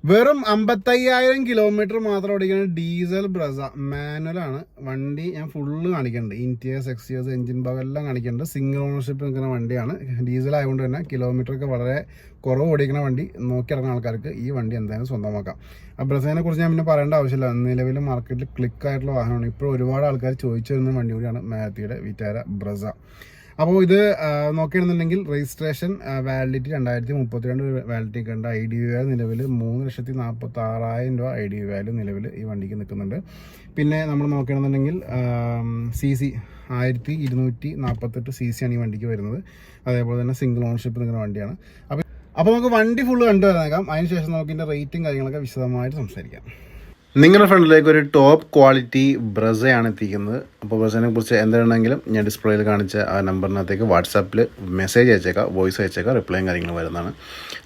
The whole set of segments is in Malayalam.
വെറും 55,000 കിലോമീറ്റർ മാത്രം ഓടിക്കുന്ന ഡീസൽ ബ്രസ മാനുവലാണ് വണ്ടി. ഞാൻ ഫുള്ള് കാണിക്കുന്നുണ്ട്, ഇൻറ്റീരിയേഴ്സ് എക്സ്റ്റീരിയേഴ്സ് എഞ്ചിൻ ഭാഗം എല്ലാം കാണിക്കുന്നുണ്ട്. സിംഗിൾ ഓണർഷിപ്പ് നിൽക്കുന്ന വണ്ടിയാണ്. ഡീസൽ ആയതുകൊണ്ട് തന്നെ കിലോമീറ്ററൊക്കെ വളരെ കുറവ് ഓടിക്കുന്ന വണ്ടി നോക്കിയിറങ്ങുന്ന ആൾക്കാർക്ക് ഈ വണ്ടി എന്തായാലും സ്വന്തമാക്കാം. ആ ബ്രസേനെ കുറിച്ച് ഞാൻ പിന്നെ പറയേണ്ട ആവശ്യമില്ല, നിലവിൽ മാർക്കറ്റിൽ ക്ലിക്കായിട്ടുള്ള വാഹനമാണ്. ഇപ്പോൾ ഒരുപാട് ആൾക്കാർ ചോദിച്ചു വരുന്ന വണ്ടി കൂടിയാണ് മാരുതിയുടെ വിറ്റാര ബ്രസ. അപ്പോൾ ഇത് നോക്കുകയാണെന്നുണ്ടെങ്കിൽ രജിസ്ട്രേഷൻ വാലിഡിറ്റി 2032 വാലിഡിറ്റി ഒക്കെ ഉണ്ട്. IDV വാല്യൂ നിലവിൽ 3,46,000 രൂപ IDV വാല്യൂ നിലവിൽ ഈ വണ്ടിക്ക് നിൽക്കുന്നുണ്ട്. പിന്നെ നമ്മൾ നോക്കുകയാണെന്നുണ്ടെങ്കിൽ CC 1248 CC ആണ് ഈ വണ്ടിക്ക് വരുന്നത്. അതേപോലെ തന്നെ സിംഗിൾ ഓണർഷിപ്പ് നിൽക്കുന്ന വണ്ടിയാണ്. അപ്പോൾ നമുക്ക് വണ്ടി ഫുള്ള് കണ്ടുവരാനേക്കാം. അതിനുശേഷം നമുക്ക് ഇതിൻ്റെ റേറ്റും കാര്യങ്ങളൊക്കെ വിശദമായിട്ട് സംസാരിക്കാം. നിങ്ങളുടെ ഫ്രണ്ടിലേക്ക് ഒരു ടോപ്പ് ക്വാളിറ്റി ബ്രസയാണ് എത്തിക്കുന്നത്. അപ്പോൾ ബ്രസനെ കുറിച്ച് എന്താണെങ്കിലും ഞാൻ ഡിസ്പ്ലേയിൽ കാണിച്ച ആ നമ്പറിനകത്തേക്ക് വാട്സാപ്പിൽ മെസ്സേജ് അയച്ചേക്കാം, വോയിസ് അയച്ചേക്കാം, റിപ്ലൈയും കാര്യങ്ങളും വരുന്നതാണ്.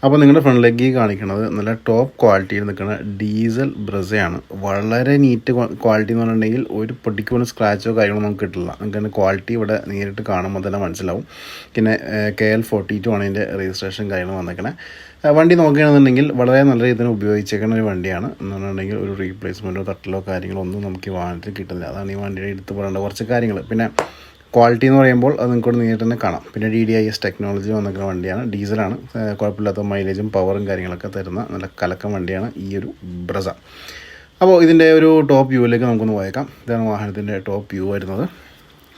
അപ്പോൾ നിങ്ങളുടെ ഫ്രണ്ടിലേക്ക് കാണിക്കുന്നത് നല്ല ടോപ്പ് ക്വാളിറ്റിയിൽ നിൽക്കുന്ന ഡീസൽ ബ്രസയാണ്. വളരെ നീറ്റ് ക്വാളിറ്റി എന്ന് പറഞ്ഞിട്ടുണ്ടെങ്കിൽ ഒരു പൊടിക്ക് പോലും സ്ക്രാച്ചോ കാര്യങ്ങളോ നമുക്ക് കിട്ടില്ല. നമുക്ക് ക്വാളിറ്റി ഇവിടെ നേരിട്ട് കാണുമ്പോൾ തന്നെ മനസ്സിലാവും. പിന്നെ KL 42 ആണ് ഇതിൻ്റെ രജിസ്ട്രേഷൻ കാര്യങ്ങൾ വന്നേക്കണേ. വണ്ടി നോക്കുകയാണെന്നുണ്ടെങ്കിൽ വളരെ നല്ല രീതിയിൽ ഉപയോഗിച്ചേക്കുന്ന ഒരു വണ്ടിയാണ്. എന്ന് പറഞ്ഞിട്ടുണ്ടെങ്കിൽ ഒരു റീപ്ലേസ്മെൻറ്റോ തട്ടലോ കാര്യങ്ങളോ ഒന്നും നമുക്ക് ഈ വാഹനത്തിൽ കിട്ടില്ല. അതാണ് ഈ വണ്ടിയുടെ എടുത്ത് പറയേണ്ട കുറച്ച് കാര്യങ്ങൾ. പിന്നെ ക്വാളിറ്റി എന്ന് പറയുമ്പോൾ അത് നിങ്ങൾക്ക് നേരിട്ട് തന്നെ കാണാം. പിന്നെ DDIS ടെക്നോളജി വന്നിരിക്കുന്ന വണ്ടിയാണ്, ഡീസലാണ്. കുഴപ്പമില്ലാത്ത മൈലേജും പവറും കാര്യങ്ങളൊക്കെ തരുന്ന നല്ല കലക്കം വണ്ടിയാണ് ഈ ഒരു ബ്രസ. അപ്പോൾ ഇതിൻ്റെ ഒരു ടോപ്പ് വ്യൂവിലേക്ക് നമുക്കൊന്ന് പോയേക്കാം. ഇതാണ് വാഹനത്തിൻ്റെ ടോപ്പ് വ്യൂ വരുന്നത്.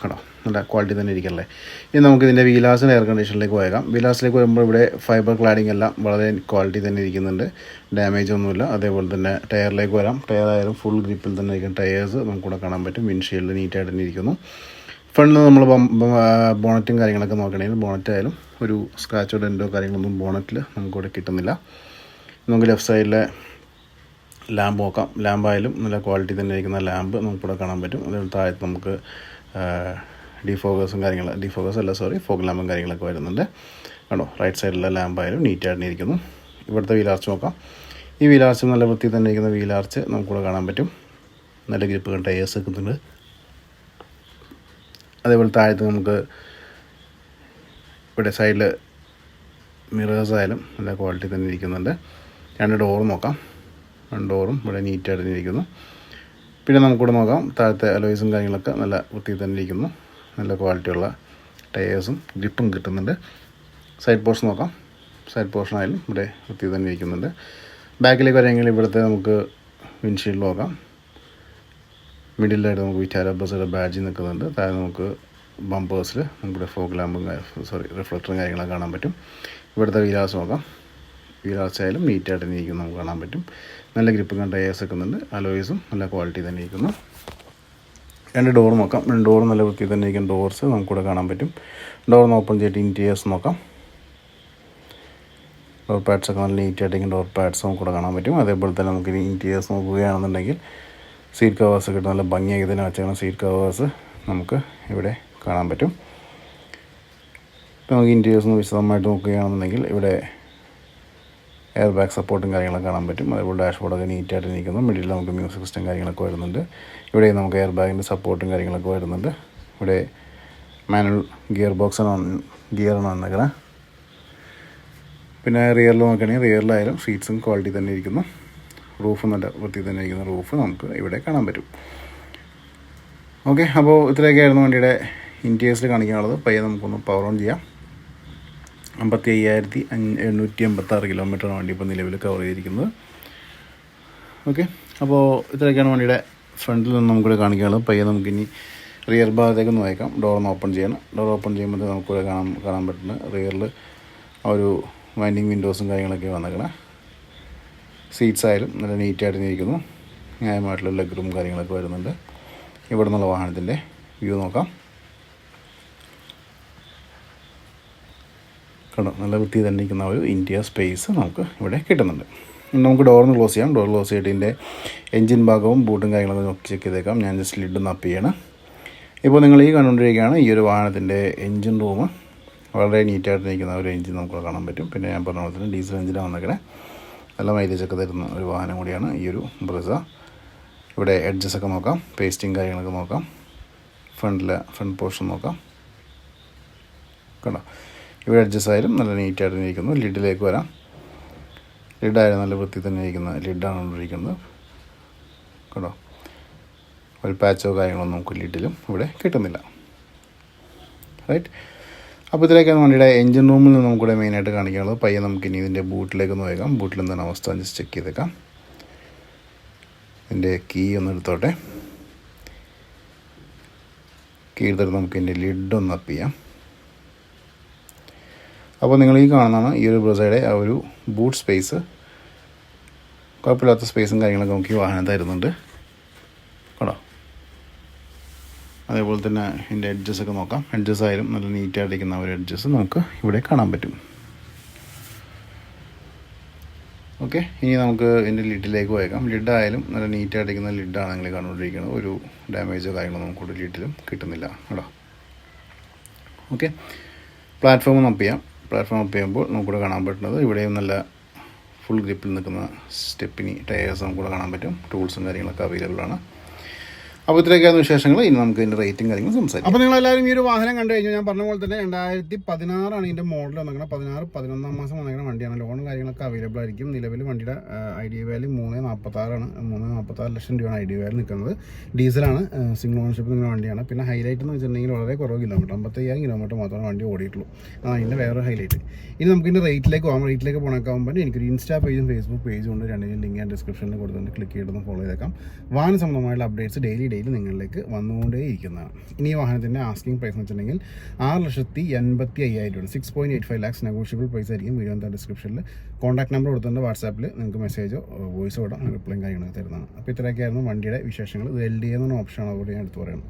കേട്ടോ, നല്ല ക്വാളിറ്റി തന്നെ ഇരിക്കല്ലേ. ഇനി നമുക്കിതിൻ്റെ വീലാസിൻ്റെ എയർ കണ്ടീഷനിലേക്ക് പോയേക്കാം. വീലാസിലേക്ക് വരുമ്പോൾ ഇവിടെ ഫൈബർ ക്ലാഡിംഗ് എല്ലാം വളരെ ക്വാളിറ്റി തന്നെ ഇരിക്കുന്നുണ്ട്, ഡാമേജ് ഒന്നുമില്ല. അതേപോലെ തന്നെ ടയറിലേക്ക് വരാം. ടയറായാലും ഫുൾ ഗ്രിപ്പിൽ തന്നെ ഇരിക്കുന്ന ടയേഴ്സ് നമുക്കിവിടെ കാണാൻ പറ്റും. വിൻഷീൽഡ് നീറ്റായിട്ട് തന്നെ ഇരിക്കുന്നു. ഫ്രണ്ടിൽ നമ്മൾ ബോണറ്റും കാര്യങ്ങളൊക്കെ നോക്കണമെങ്കിൽ ബോണറ്റ് ആയാലും ഒരു സ്ക്രാച്ചോ ഡെൻറ്റോ കാര്യങ്ങളൊന്നും ബോണറ്റിൽ നമുക്കിവിടെ കിട്ടുന്നില്ല. നമുക്ക് ലെഫ്റ്റ് സൈഡിലെ ലാമ്പ് നോക്കാം. ലാമ്പായാലും നല്ല ക്വാളിറ്റി തന്നെ ഇരിക്കുന്ന ലാമ്പ് നമുക്കിവിടെ കാണാൻ പറ്റും. അതേപോലെ താഴത്ത് നമുക്ക് ഫോഗ് ലാമ്പും കാര്യങ്ങളൊക്കെ വരുന്നുണ്ട്. കണ്ടോ, റൈറ്റ് സൈഡിലെ ലാമ്പായാലും നീറ്റായിട്ട് ഇരിക്കുന്നു. ഇവിടുത്തെ വീലാർച്ച് നോക്കാം. ഈ വീലാർച്ച് നല്ല വൃത്തി തന്നെ ഇരിക്കുന്ന വീലാർച്ച് നമുക്കിവിടെ കാണാൻ പറ്റും. നല്ല ഗ്രിപ്പ് ടയേഴ്സ് വെക്കുന്നുണ്ട്. അതേപോലെ താഴത്ത് നമുക്ക് ഇവിടെ സൈഡിൽ മിറേഴ്സ് ആയാലും നല്ല ക്വാളിറ്റി തന്നെ ഇരിക്കുന്നുണ്ട്. 2 ഡോറും നോക്കാം. 2 ഡോറും ഇവിടെ നീറ്റായിട്ട് ഇരിക്കുന്നു. പിന്നെ നമുക്കിവിടെ നോക്കാം, താഴത്തെ അലോയ്സും കാര്യങ്ങളൊക്കെ നല്ല വൃത്തിയിൽ തന്നെ ഇരിക്കുന്നു. നല്ല ക്വാളിറ്റിയുള്ള ടയേഴ്സും ഗ്രിപ്പും കിട്ടുന്നുണ്ട്. സൈഡ് പോർഷൻ നോക്കാം. സൈഡ് പോർഷൻ ആയാലും ഇവിടെ വൃത്തിയിൽ തന്നെ ഇരിക്കുന്നുണ്ട്. ബാക്കിലേക്ക് വരെയെങ്കിൽ ഇവിടുത്തെ നമുക്ക് വിൻഷീൽഡ് നോക്കാം. മിഡിലായിട്ട് നമുക്ക് വിറ്റാര ബ്രസയുടെ ബാഡ്ജ് നിൽക്കുന്നുണ്ട്. താഴെ നമുക്ക് ബമ്പേഴ്സിൽ നമുക്കിവിടെ ഫോഗ് ലാമ്പും റിഫ്ലക്ടറും കാര്യങ്ങളൊക്കെ കാണാൻ പറ്റും. ഇവിടുത്തെ വീലാസ് നോക്കാം. വീലാസ് ആയാലും നീറ്റായിട്ട് തന്നെ ഇരിക്കുന്നു, നമുക്ക് കാണാൻ പറ്റും. നല്ല ഗ്രിപ്പ് കണ്ട ടയേഴ്സ് വെക്കുന്നുണ്ട്. അലോയ്സും നല്ല ക്വാളിറ്റി തന്നെ ഇരിക്കുന്നു. 2 ഡോർ നോക്കാം. 2 ഡോർ നല്ല വൃത്തി തന്നെ ഇരിക്കുന്ന ഡോർസ് നമുക്കിവിടെ കാണാൻ പറ്റും. ഡോർ ഓപ്പൺ ചെയ്തിട്ട് ഇൻറ്റീരിയേഴ്സ് നോക്കാം. ഡോർ പാഡ്സൊക്കെ നല്ല നീറ്റായിട്ടിരിക്കുന്ന ഡോർ പാഡ്സ് നമുക്കിവിടെ കാണാൻ പറ്റും. അതേപോലെ തന്നെ നമുക്ക് ഇൻറ്റീരിയേഴ്സ് നോക്കുകയാണെന്നുണ്ടെങ്കിൽ സീറ്റ് കവേഴ്സൊക്കെ ഇട്ട് നല്ല ഭംഗിയാക്കി തന്നെ വെച്ചേക്കണം. സീറ്റ് കവേഴ്സ് നമുക്ക് ഇവിടെ കാണാൻ പറ്റും. ഇപ്പോൾ നമുക്ക് ഇൻറ്റീരിയേഴ്സ് വിശദമായിട്ട് നോക്കുകയാണെന്നുണ്ടെങ്കിൽ ഇവിടെ എയർ ബാഗ് സപ്പോർട്ടും കാര്യങ്ങളൊക്കെ കാണാൻ പറ്റും. അതേപോലെ ഡാഷ്ബോർഡൊക്കെ നീറ്റായിട്ട് നിൽക്കുന്നു. മിഡിൽ നമുക്ക് മ്യൂസിക് സിസ്റ്റം കാര്യങ്ങളൊക്കെ വരുന്നുണ്ട്. ഇവിടെ നമുക്ക് എയർ ബാഗിൻ്റെ സപ്പോർട്ടും കാര്യങ്ങളൊക്കെ വരുന്നുണ്ട്. ഇവിടെ മാനുവൽ ഗിയർ ഗിയറാണ് വന്നേക്കണേ. പിന്നെ റിയറിൽ നോക്കുകയാണെങ്കിൽ റിയറിലായാലും സീറ്റ്സും ക്വാളിറ്റി തന്നെ ഇരിക്കുന്നു. റൂഫ് നല്ല വൃത്തി തന്നെ ഇരിക്കുന്ന റൂഫ് നമുക്ക് ഇവിടെ കാണാൻ പറ്റും. ഓക്കെ, അപ്പോൾ ഇത്രയൊക്കെയായിരുന്നു വണ്ടിയുടെ ഇൻറ്റീരിയേഴ്സിൽ കാണിക്കാനുള്ളത്. പയ്യെ നമുക്കൊന്ന് പവർ ഓൺ ചെയ്യാം. 55,886 കിലോമീറ്ററാണ് വണ്ടി ഇപ്പോൾ നിലവിൽ കവർ ചെയ്തിരിക്കുന്നത്. ഓക്കെ, അപ്പോൾ ഇത്രയൊക്കെയാണ് വണ്ടിയുടെ ഫ്രണ്ടിൽ നിന്ന് നമുക്കിവിടെ കാണിക്കാനുള്ളത്. പയ്യെ നമുക്കിനി റിയർ ഭാഗത്തേക്ക് നോക്കാം. ഡോറൊന്ന് ഓപ്പൺ ചെയ്യണം. ഡോർ ഓപ്പൺ ചെയ്യുമ്പോൾ നമുക്കിവിടെ കാണാൻ പറ്റുന്നത് റിയറിൽ ഒരു വൈൻഡിങ് വിൻഡോസും കാര്യങ്ങളൊക്കെ വന്നേക്കണം. സീറ്റ്സ് ആയാലും നല്ല നീറ്റായിട്ട് ഇരിക്കുന്നു. ന്യായമായിട്ടുള്ള ലെഗ് റൂം കാര്യങ്ങളൊക്കെ വരുന്നുണ്ട്. ഇവിടെ നിന്നുള്ള വാഹനത്തിൻ്റെ വ്യൂ നോക്കാം. കണ്ടോ, നല്ല വൃത്തി തന്നെ ഇരിക്കുന്ന ഒരു ഇൻറ്റീരിയർ സ്പേസ് നമുക്ക് ഇവിടെ കിട്ടുന്നുണ്ട്. നമുക്ക് ഡോറിന് ക്ലോസ് ചെയ്യാം. ഡോർ ക്ലോസ് ചെയ്തിട്ട് ഇതിൻ്റെ എൻജിൻ ഭാഗവും ബൂട്ടും കാര്യങ്ങളൊക്കെ നോക്കി ചെക്ക് ചെയ്തേക്കാം. ഞാൻ ജസ്റ്റ് ലിഡ് ഒന്ന് അപ്പ് ചെയ്യണം. ഇപ്പോൾ നിങ്ങൾ ഈ കണ്ടുകൊണ്ടിരിക്കുകയാണ് ഈ ഒരു വാഹനത്തിൻ്റെ എൻജിൻ റൂം. വളരെ നീറ്റായിട്ട് നിൽക്കുന്ന ഒരു എൻജിൻ നമുക്ക് കാണാൻ പറ്റും. പിന്നെ ഞാൻ പറഞ്ഞ പോലെ തന്നെ ഡീസൽ എൻജിനാണ് വന്നേക്കണേ. നല്ല മൈലേജൊക്കെ തരുന്ന ഒരു വാഹനം കൂടിയാണ് ഈ ഒരു ബ്രസ. ഇവിടെ എഡ്ജസൊക്കെ നോക്കാം, പേസ്റ്റിങ് കാര്യങ്ങളൊക്കെ നോക്കാം. ഫ്രണ്ട് പോർഷൻ നോക്കാം. കണ്ടോ, ഇവിടെ എഡ്ജസ് ആയാലും നല്ല നീറ്റായിട്ട് ഇരിക്കുന്നു. ലിഡിലേക്ക് വരാം. ലിഡായാലും നല്ല വൃത്തി തന്നെ ഇരിക്കുന്ന ലിഡാണ് കൊണ്ടിരിക്കുന്നത് കേട്ടോ. ഒരു പാച്ചോ കാര്യങ്ങളൊന്നും നമുക്ക് ലിഡിലും ഇവിടെ കിട്ടുന്നില്ല. റൈറ്റ്. അപ്പോൾ ഇതിലേക്കാണ് വണ്ടിയുടെ എഞ്ചിൻ റൂമിൽ നിന്ന് നമുക്കിവിടെ മെയിനായിട്ട് കാണിക്കാനുള്ളത്. പയ്യെ നമുക്ക് ഇനി ഇതിൻ്റെ ബൂട്ടിലേക്ക് ഒന്ന് പോയേക്കാം. ബൂട്ടിൽ എന്താണ് അവസ്ഥ ജസ്റ്റ് ചെക്ക് ചെയ്തേക്കാം. ഇതിൻ്റെ കീ ഒന്ന് എടുത്തോട്ടെ. കീ എടുത്തിട്ട് നമുക്ക് ഇതിൻ്റെ ലിഡ് ഒന്ന് അപ്പ് ചെയ്യാം. അപ്പോൾ നിങ്ങൾ ഈ കാണുന്നതാണ് ഈ ഒരു ബ്രസയുടെ ആ ഒരു ബൂട്ട് സ്പേസ്. കുഴപ്പമില്ലാത്ത സ്പേസും കാര്യങ്ങളൊക്കെ നമുക്ക് ഈ വാഹനം തരുന്നുണ്ട് കേട്ടോ. അതേപോലെ തന്നെ ഇതിൻ്റെ എഡ്ജസൊക്കെ നോക്കാം. എഡ്ജസ് ആയാലും നല്ല നീറ്റായിട്ടിരിക്കുന്ന ഒരു എഡ്ജസ് നമുക്ക് ഇവിടെ കാണാൻ പറ്റും. ഓക്കെ, ഇനി നമുക്ക് ഇതിൻ്റെ ലിഡിലേക്ക് പോയേക്കാം. ലിഡായാലും നല്ല നീറ്റായിട്ടിരിക്കുന്ന ലിഡാണ് നിങ്ങൾ കണ്ടുകൊണ്ടിരിക്കുന്നത്. ഒരു ഡാമേജോ കാര്യങ്ങളോ നമുക്കിവിടെ ലിഡിലും കിട്ടുന്നില്ല കേട്ടോ. ഓക്കെ, പ്ലാറ്റ്ഫോം ഒന്ന് അപ്പ് ചെയ്യാം. പ്ലാറ്റ്ഫോം അപ്പ് ചെയ്യുമ്പോൾ നമുക്കിവിടെ കാണാൻ പറ്റുന്നത് ഇവിടെയും നല്ല ഫുൾ ഗ്രിപ്പിൽ നിൽക്കുന്ന സ്റ്റെപ്പിനി ടയേഴ്സ് നമുക്കിവിടെ കാണാൻ പറ്റും. ടൂൾസും കാര്യങ്ങളൊക്കെ അവൈലബിൾ ആണ്. അപ്പോൾ ഇത്രയൊക്കെയാണ് വിശേഷങ്ങൾ. ഇനി നമുക്ക് ഇതിൻ്റെ റേറ്റും കാര്യങ്ങളും സംസാരിക്കാം. അപ്പോൾ നിങ്ങളെല്ലാവരും ഈ ഒരു വാഹനം കണ്ടു കഴിഞ്ഞാൽ ഞാൻ പറഞ്ഞ പോലെ തന്നെ 2016 ഇതിൻ്റെ മോഡൽ വന്നിരിക്കുന്നത്. 11 മാസം വന്നിരിക്കുന്ന വണ്ടിയാണ്. ലോണും കാര്യങ്ങളൊക്കെ അവൈലബിൾ ആയിരിക്കും. നിലവിൽ വണ്ടിയുടെ ഐഡിയ വാല്യൂ 346 346 ലക്ഷം രൂപയാണ് ഐഡിയ വാല്യൂ നിൽക്കുന്നത്. ഡീസലാണ്, സിംഗിൾ ഓണർഷിപ്പ് നിൽക്കുന്ന വണ്ടിയാണ്. പിന്നെ ഹൈലൈറ്റ് എന്ന് വെച്ചിട്ടുണ്ടെങ്കിൽ വളരെ കുറവ് കിലോമീറ്റർ, 55,000 കിലോമീറ്റർ മാത്രമേ വണ്ടി ഓടിയിട്ടുള്ളൂ. അതിൻ്റെ വേറെ ഹൈലൈറ്റ്. ഇനി നമുക്ക് ഇതിൻ്റെ റേറ്റിലേക്ക് പോകാം. റേറ്റിലേക്ക് പോകണേക്കാകുമ്പോൾ എനിക്കൊരു ഇൻസ്റ്റാ പേജും ഫേസ്ബുക്ക് പേജും ഉണ്ട്. രണ്ടിനും ലിങ്ക് ഞാൻ ഡിസ്ക്രിപ്ഷനിൽ കൊടുത്തുകൊണ്ട് ക്ലിക്ക് ചെയ്തൊന്ന് ഫോളോ ചെയ്തേക്കാം. വാഹന സംബന്ധമായുള്ള അപ്ഡേറ്റ്സ് ഡെയിലി നിങ്ങളിലേക്ക് വന്നുകൊണ്ടേ ഇരിക്കുന്നതാണ്. ഇനി ഈ വാഹനത്തിൻ്റെ ആസ്കിംഗ് പ്രൈസ് എന്ന് വെച്ചിട്ടുണ്ടെങ്കിൽ 6,85,000 രൂപ, 6.85 lakhs നെഗോഷ്യബിൾ പ്രൈസ് ആയിരിക്കും. വീഡിയോ എന്താ ഡിസ്ക്രിപ്ഷനിൽ കോൺടാക്ട് നമ്പർ കൊടുത്തുകൊണ്ട് വാട്സാപ്പിൽ നിങ്ങൾക്ക് മെസ്സേജോ വോയിസോ ഇടാം, റിപ്ലൈയും കാര്യങ്ങളൊക്കെ തരുന്നതാണ്. അപ്പോൾ ഇത്രയൊക്കെയായിരുന്നു വണ്ടിയുടെ വിശേഷങ്ങൾ. ഇത് LDA എന്ന ഓപ്ഷനാണ് അതുകൊണ്ട് ഞാൻ എടുത്ത് പറയുന്നത്.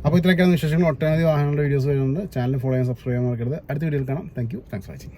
അപ്പോൾ ഇത്രയൊക്കെയാണ് വിശേഷങ്ങൾ. ഒട്ടനവധി വാഹനങ്ങളുടെ വീഡിയോസ് വരുന്നുണ്ട്. ചാനൽ ഫോളോ ചെയ്യാൻ സബ്സ്ക്രൈബ് ചെയ്യാൻ മറക്കരുത്. അടുത്ത വീഡിയോയിൽ കാണാം. Thanks for watching.